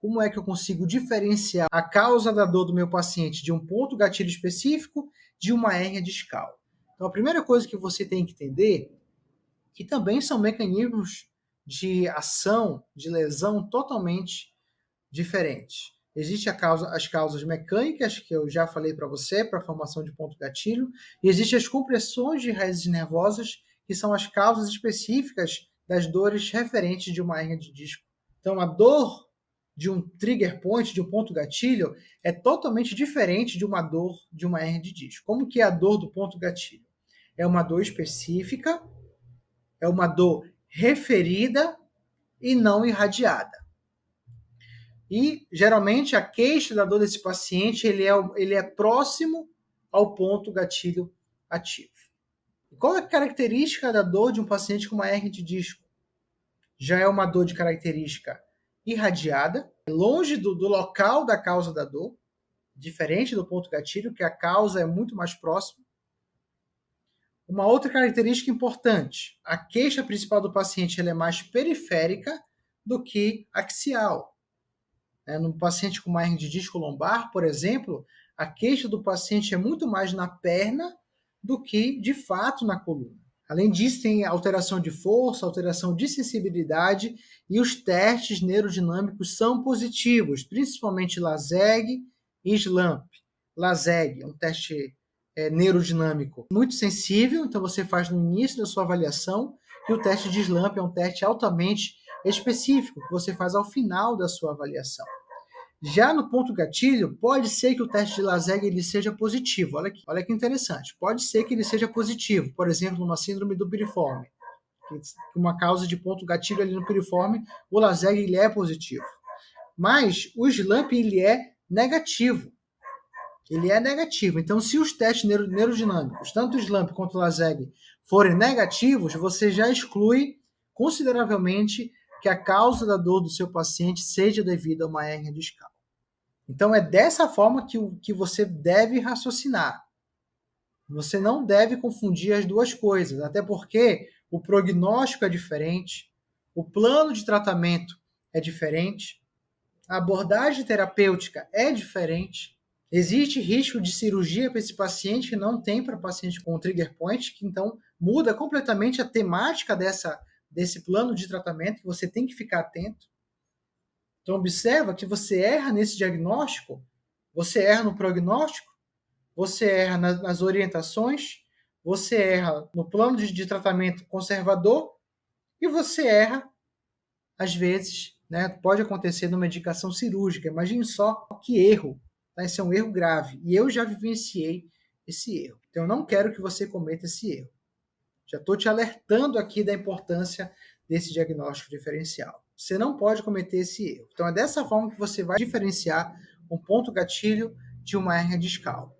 Como é que eu consigo diferenciar a causa da dor do meu paciente de um ponto gatilho específico de uma hérnia discal? Então, a primeira coisa que você tem que entender que também são mecanismos de ação, de lesão totalmente diferentes. Existem as causas mecânicas, que eu já falei para você, para a formação de ponto gatilho, e existem as compressões de raízes nervosas, que são as causas específicas das dores referentes de uma hérnia de disco. Então, a dor de um trigger point, de um ponto gatilho, é totalmente diferente de uma dor de uma hérnia de disco. Como que é a dor do ponto gatilho? É uma dor específica, é uma dor referida e não irradiada. E, geralmente, a queixa da dor desse paciente ele é próximo ao ponto gatilho ativo. E qual é a característica da dor de um paciente com uma hérnia de disco? Já é uma dor de característica irradiada, longe do local da causa da dor, diferente do ponto gatilho, que a causa é muito mais próxima. Uma outra característica importante, a queixa principal do paciente ela é mais periférica do que axial. No paciente com uma hérnia de disco lombar, por exemplo, a queixa do paciente é muito mais na perna do que, de fato, na coluna. Além disso, tem alteração de força, alteração de sensibilidade e os testes neurodinâmicos são positivos, principalmente LASEG e SLAMP. LASEG é um teste neurodinâmico muito sensível, então você faz no início da sua avaliação, e o teste de SLAMP é um teste altamente específico, que você faz ao final da sua avaliação. Já no ponto gatilho, pode ser que o teste de LASEG ele seja positivo. Olha que interessante. Pode ser que ele seja positivo, por exemplo, numa síndrome do piriforme, uma causa de ponto gatilho ali no piriforme, o LASEG ele é positivo. Mas o SLAMP ele é negativo. Ele é negativo. Então, se os testes neurodinâmicos, tanto o SLAMP quanto o LASEG, forem negativos, você já exclui consideravelmente que a causa da dor do seu paciente seja devida a uma hérnia discal. Então, é dessa forma que você deve raciocinar. Você não deve confundir as duas coisas, até porque o prognóstico é diferente, o plano de tratamento é diferente, a abordagem terapêutica é diferente. Existe risco de cirurgia para esse paciente que não tem para paciente com trigger point, que então muda completamente a temática desse plano de tratamento, que você tem que ficar atento. Então, observa que você erra nesse diagnóstico, você erra no prognóstico, você erra nas orientações, você erra no plano de tratamento conservador e você erra, às vezes, pode acontecer numa indicação cirúrgica. Imagine só que erro. Tá? Esse é um erro grave. E eu já vivenciei esse erro. Então, eu não quero que você cometa esse erro. Já estou te alertando aqui da importância desse diagnóstico diferencial. Você não pode cometer esse erro. Então, é dessa forma que você vai diferenciar um ponto gatilho de uma hérnia discal.